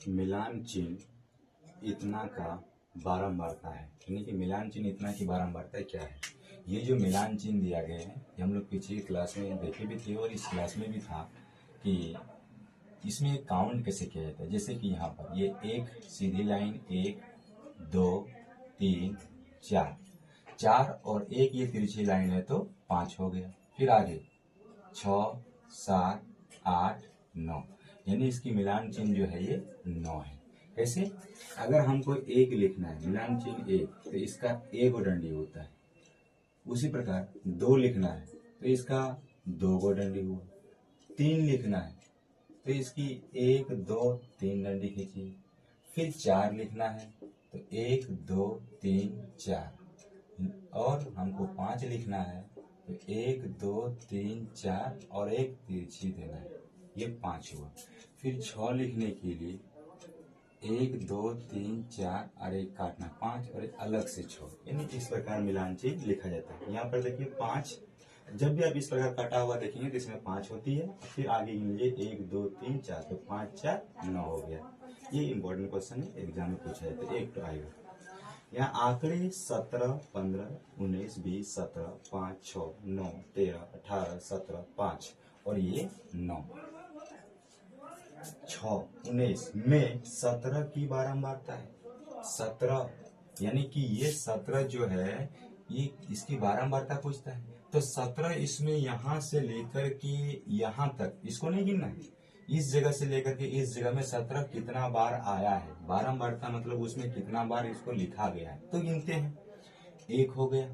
मिलान चिन्ह इतना का बारंबारता है, यानी कि मिलान चिन्ह इतना की बारंबारता क्या है। ये जो मिलान चिन्ह दिया गया है ये हम लोग पिछली क्लास में देखे भी थे और इस क्लास में भी था कि इसमें काउंट कैसे किया जाता है। जैसे कि यहाँ पर ये एक सीधी लाइन 1 2 3 4 4 और एक ये तिरछी लाइन है तो 5 हो गया। फिर आगे 6 7 8 9, यानी इसकी मिलान चिन्ह जो है ये 9 है। कैसे? अगर हमको एक लिखना है मिलान चिन्ह 1 तो इसका एक गो डंडी होता है। उसी प्रकार 2 लिखना है तो इसका 2 गो डंडी हुआ। 3 लिखना है तो इसकी 1 2 3 डंडी खींची। फिर 4 लिखना है तो 1 2 3 4, और हमको 5 लिखना है तो 1 2 3 4 और एक तिरछी देना है, ये 5 हुआ। फिर 6 लिखने के लिए 1 2 3 4 और एक काटना 5 और एक अलग से 6, यानी इस प्रकार मिलान चिन्ह लिखा जाता है। यहाँ पर देखिए 5, जब भी आप इस प्रकार कटा हुआ देखेंगे तो इसमें 5 होती है। फिर आगे लीजिए 1 2 3 4 तो 5 4 9 हो गया। ये इंपॉर्टेंट क्वेश्चन है, एग्जाम में पूछा जाता है, एक तो आएगा। यहाँ आंकड़े 17 15 19 20 17 5 6 9 13 18 17 5 और ये 9 6 19 में 17 की बारंबारता है 17, यानी कि ये 17 जो है ये इसकी बारंबारता पूछता है। तो 17 इसमें यहाँ से लेकर के यहाँ तक इसको नहीं गिनना है। इस जगह से लेकर के इस जगह में 17 कितना बार आया है, बारंबारता मतलब उसमें कितना बार इसको लिखा गया है तो गिनते हैं। 1 हो गया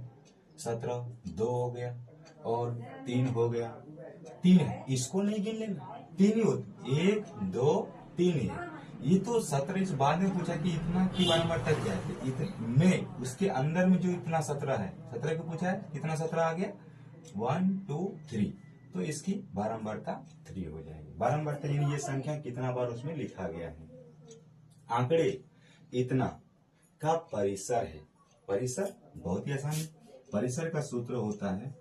17, 2 हो गया और 3 हो गया। 3 है, इसको नहीं गिन लेना, 3 ही होती, 1 2 3 है। ये तो 17 इस बाद में पूछा कि इतना की बारंबारता क्या है, में उसके अंदर में जो इतना 17 है, 17 को पूछा है कितना 17 आ गया 1 2 3, तो इसकी बारंबारता 3 हो जाएगी। बारंबारता यानी ये संख्या कितना बार उसमें लिखा गया है। आंकड़े इतना का परिसर है, परिसर बहुत ही आसान है। परिसर का सूत्र होता है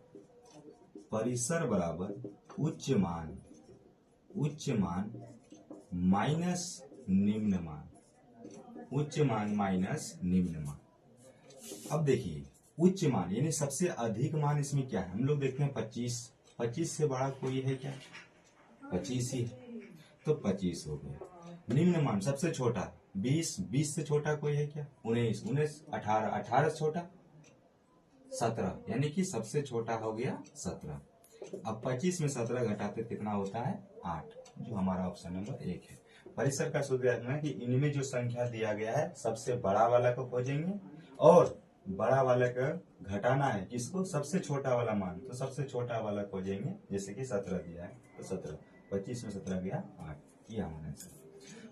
परिसर बराबर उच्च मान माइनस निम्न मान, उच्च मान माइनस निम्न मान। अब देखिए उच्च मान यानी सबसे अधिक मान इसमें क्या है, हम लोग देखते हैं 25, 25 से बड़ा कोई है क्या, 25 ही है तो 25 हो गया। निम्न मान सबसे छोटा 20, 20 से छोटा कोई है क्या, 19, 19 18, 18 से छोटा 17, यानी कि सबसे छोटा हो गया 17। अब 25 में 17 घटाते कितना होता है 8, जो हमारा ऑप्शन नंबर 1 है। परिसर का सूत्र रखना है कि इनमें जो संख्या दिया गया है सबसे बड़ा वाला को खोजेंगे और बड़ा वाला का घटाना है किसको, सबसे छोटा वाला मान, तो सबसे छोटा वाला खोजेंगे। जैसे कि 17 दिया है तो 17, 25 में 17 गया 8, ये हमारा आंसर।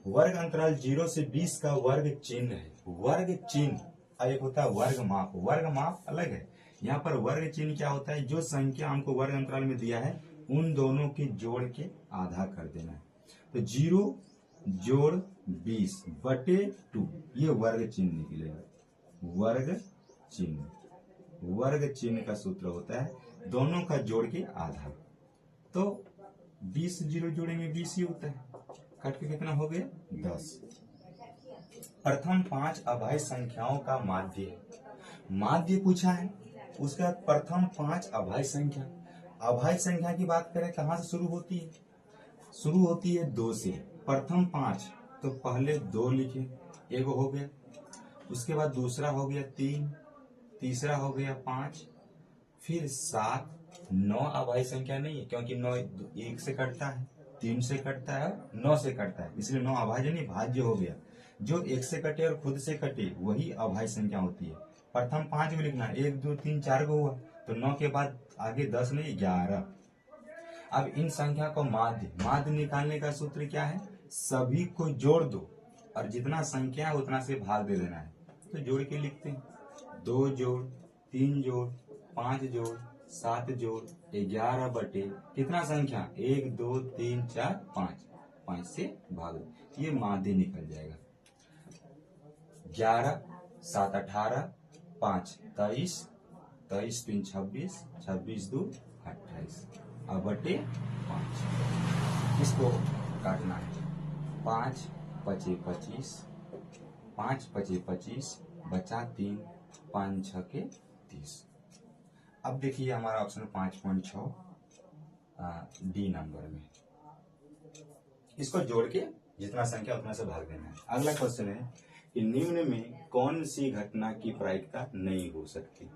वर्ग अंतराल 0 से 20 का वर्ग चिन्ह है। वर्ग चिन्ह एक होता है वर्ग माप, वर्ग माप अलग है। यहाँ पर वर्ग चिन्ह क्या होता है, जो संख्या हमको वर्ग अंतराल में दिया है उन दोनों के जोड़ के आधा कर देना है। तो 0 जोड़ 20 बटे 2, ये वर्ग चिन्ह निकलेगा। वर्ग चिन्ह का सूत्र होता है दोनों का जोड़ के आधा। तो 20 0 जोड़ेंगे 20 ही होता है, काट के कितना हो गया 10। प्रथम 5 अभाज्य संख्याओं का माध्य है, माध्य पूछा है। उसका प्रथम 5 अभाज्य संख्या, अभाज्य संख्या की बात करें कहां से शुरू होती है, शुरू होती है 2 से। प्रथम 5 तो पहले 2 लिखे, एक हो गया, उसके बाद दूसरा हो गया 3, तीसरा हो गया 5, फिर 7, 9 अभाज्य संख्या नहीं है क्योंकि 9 1 से कटता है, 3 से कटता है, 9 से कटता है, इसलिए 9 अभाज्य नहीं भाज्य हो गया। जो 1 से कटे और खुद से कटे वही अभाज्य संख्या होती है। प्रथम 5 को लिखना, 1 2 3 4 को हुआ तो 9 के बाद आगे 10 नहीं 11। अब इन संख्या को माध्य निकालने का सूत्र क्या है, सभी को जोड़ दो और जितना संख्या है उतना से भाग दे देना है। तो जोड़ के लिखते हैं 2 जोड़ 3 जोड़ 5 जोड़ 7 जोड़ 11 बटे कितना संख्या 1 2 3 4 5, 5 से भाग दो, ये माध्य निकल जाएगा। 11 7 18 5 23, 23 3 26, 26 2 28 अब बटे 5, इसको काटना है 5 पचे 25, 5 पचे 25, बचा 3, 5 6 के 30। अब देखिए हमारा ऑप्शन 5.6 डी नंबर में, इसको जोड़ के जितना संख्या उतना से भाग देना है। अगला क्वेश्चन है कि निम्न में कौन सी घटना की प्रायिकता नहीं हो सकती,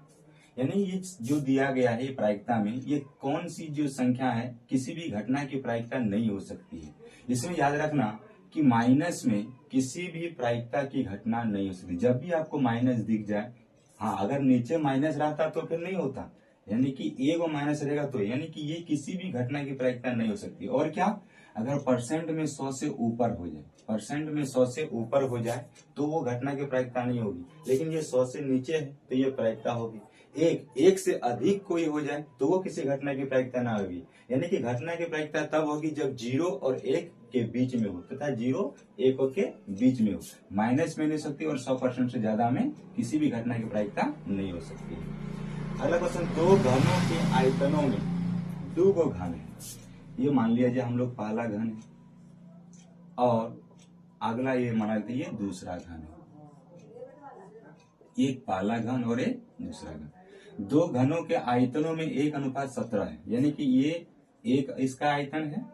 यानी ये जो दिया गया है प्रायिकता में, ये कौन सी जो संख्या है किसी भी घटना की प्रायिकता नहीं हो सकती है। इसमें याद रखना कि माइनस में किसी भी प्रायिकता की घटना नहीं हो सकती। जब भी आपको माइनस दिख जाए, हाँ अगर नीचे माइनस रहता तो फिर नहीं होता, यानी कि एक और माइनस रहेगा तो, यानी कि ये किसी भी घटना की प्रायिकता नहीं हो सकती। और क्या, अगर परसेंट में 100 से ऊपर हो जाए, परसेंट में 100 से ऊपर हो जाए तो वो घटना की प्रायिकता नहीं होगी, लेकिन ये 100 से नीचे है तो ये प्रायिकता होगी। एक से अधिक कोई हो जाए तो वो किसी घटना की प्रायिकता ना होगी, यानी कि घटना की प्रायिकता तब होगी जब 0 और 1 के बीच में हो, तथा 0 1 के बीच में हो, माइनस में नहीं हो सकती और 100% से ज्यादा में किसी भी घटना की प्रायिकता नहीं हो सकती। अगला क्वेश्चन, दो घनों के आयतनों में दो गो घन है, ये मान लिया जाए हम लोग पहला घन है और अगला ये माना लेते ये दूसरा घन है, एक पहला घन और एक दूसरा घन। दो घनों के आयतनों में 1:17 है, यानी कि ये एक इसका आयतन है,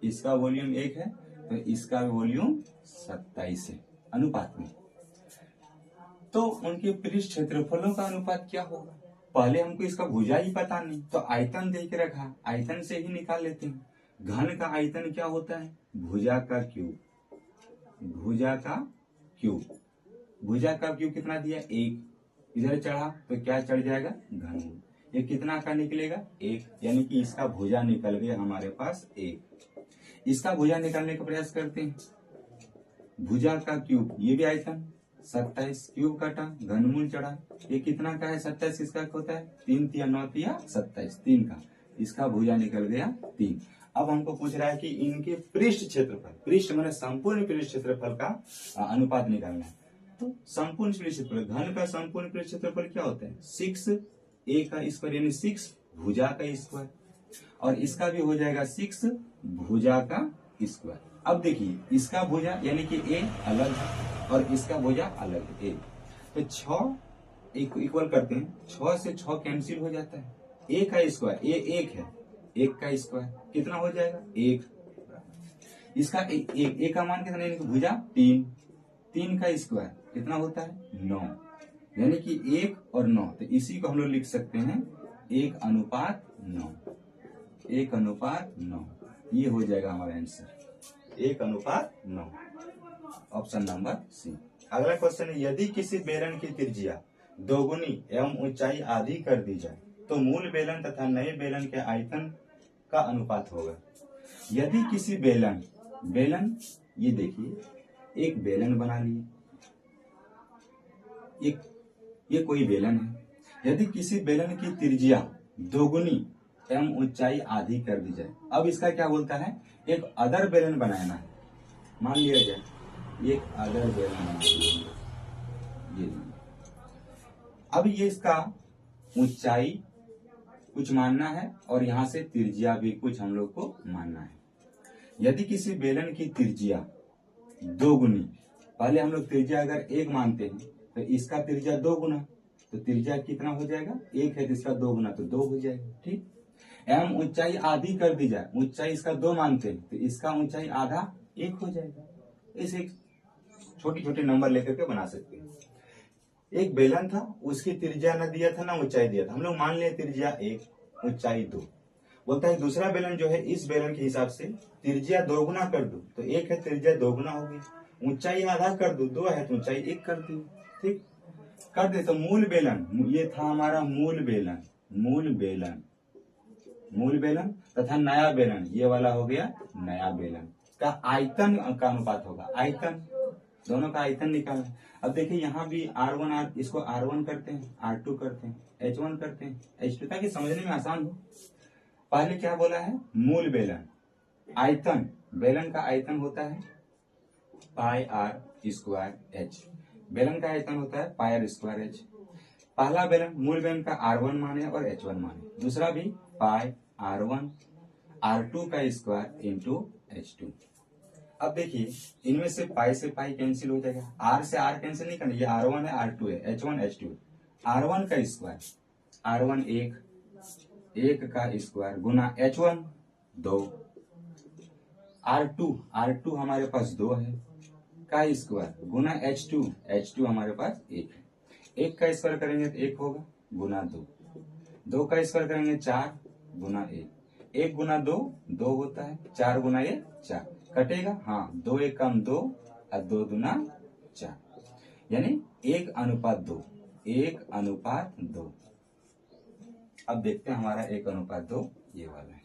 इसका वॉल्यूम 1 है तो इसका वॉल्यूम 27 है अनुपात में। तो उनके पृष्ठ क्षेत्रफलों का अनुपात क्या होगा, पहले हमको इसका भुजा ही पता नहीं तो आयतन दे के रखा, आयतन से ही निकाल लेते हैं। घन का आयतन क्या होता है, भुजा का क्यूब, भुजा का क्यूब, भुजा का क्यूब कितना दिया 1, इधर चढ़ा तो क्या चढ़ जाएगा घनमूल, ये कितना का निकलेगा 1, यानी कि इसका भुजा निकल गया हमारे पास 1। इसका भुजा निकालने का प्रयास करते हैं, भुजा का क्यूब ये भी आयतन 27, क्यूब काटा घनमूल चढ़ा, ये कितना का है 27, इसका होता है 3 तिया 9 तिया 27, 3 का, इसका भुजा निकल गया 3। अब हमको पूछ रहा है कि इनके पृष्ठ क्षेत्रफल, पृष्ठ माने संपूर्ण पृष्ठ क्षेत्रफल का अनुपात निकालना है। तो संपूर्ण पृष्ठ क्षेत्रफल, घन का संपूर्ण पृष्ठ क्षेत्रफल क्या होता है 6 a का स्क्वायर, यानी 6 भुजा का स्क्वायर, और इसका भी हो जाएगा 6 भुजा का स्क्वायर। अब देखिए इसका भुजा यानी कि a अलग है और इसका भुजा अलग है a, तो 6 इक्वल करते हैं, 6 से 6 कैंसिल हो जाता है, a का स्क्वायर a 1 है, 1 का स्क्वायर कितना हो जाएगा 1, इसका एक का मान कितना, यानी कि भुजा 3, 3 का स्क्वायर कितना होता है 9, यानी कि 1 और 9, तो इसी को हम लोग लिख सकते हैं 1:9, 1:9, ये हो जाएगा हमारा आंसर 1:9, ऑप्शन नंबर सी। अगला क्वेश्चन है, यदि किसी बेलन की त्रिज्या दोगुनी एवं ऊंचाई आधी कर दी जाए तो मूल बेलन तथा नए बेलन के आयतन का अनुपात होगा। यदि किसी बेलन, ये देखिए एक बेलन बना लिए, ये कोई बेलन है, यदि किसी बेलन की त्रिज्या दोगुनी एवं ऊंचाई आधी कर दी जाए, अब इसका क्या बोलता है, एक अदर बेलन बनाना है, मान लिया जाए एक अदर बेलन, ये अब ये इसका ऊंचाई कुछ मानना है और यहाँ से त्रिज्या भी कुछ हम लोग को मानना है। यदि किसी बेलन की त्रिज्या दोगुनी, पहले हम लोग त्रिज्या अगर 1 मानते हैं तो इसका त्रिज्या 2 गुना, तो त्रिज्या कितना हो जाएगा 1 है तो इसका 2 गुना तो 2 हो जाएगा, ठीक। एवं ऊंचाई आधी कर दी जाए, ऊंचाई इसका 2 मानते हैं तो इसका ऊंचाई आधा 1 हो जाएगा। इसे छोटी छोटी नंबर लेकर के बना सकते हैं। एक बेलन था, उसकी त्रिज्या न दिया था ना ऊंचाई दिया था, हम लोग मान लिया त्रिज्या 1 ऊंचाई 2, बोलता है दूसरा बेलन जो है इस बेलन के हिसाब से त्रिज्या 2 गुना कर दो, तो 1 है त्रिज्या 2 गुना होगी, ऊंचाई आधा कर दो, 2 है तो ऊंचाई 1 कर दी, ठीक कर दे। तो मूल बेलन, ये था हमारा मूल बेलन तथा नया बेलन, ये वाला हो गया नया बेलन का आयतन का अनुपात होगा, आयतन दोनों का आयतन निकालना। अब देखिए यहाँ भी R1 इसको R1 करते हैं, R2 करते हैं, H1 करते हैं, H2, ताकि समझने में आसान हो। पहले क्या बोला है, मूल बेलन, आयतन, बेलन का आयतन होता है πr²h, बेलन का आयतन होता है πr²h। पहला बेलन मूल बेलन का R1 माने और H1 माने, दूसरा भी πr1 R2 का स्क्वायर इंटू H2। अब देखिए इनमें से पाई कैंसिल हो जाएगा, आर से आर कैंसिल नहीं करना, ये R1 है R2 है, H1 H2, R1 का स्क्वायर R1 एक का स्क्वायर गुना H1 2, R2 हमारे पास 2 है का स्क्वायर गुना H2 हमारे पास 1 है, एक का स्क्वायर करेंगे तो 1 होगा गुना 2 का स्क्वायर करेंगे 4 गुना 1 गुना 2 होता है, 4 गुना 1 4, कटेगा हाँ, 2 1 कम 2 और 2 दूना 4, यानी 1:2, 1:2। अब देखते हैं हमारा 1:2 ये वाला है।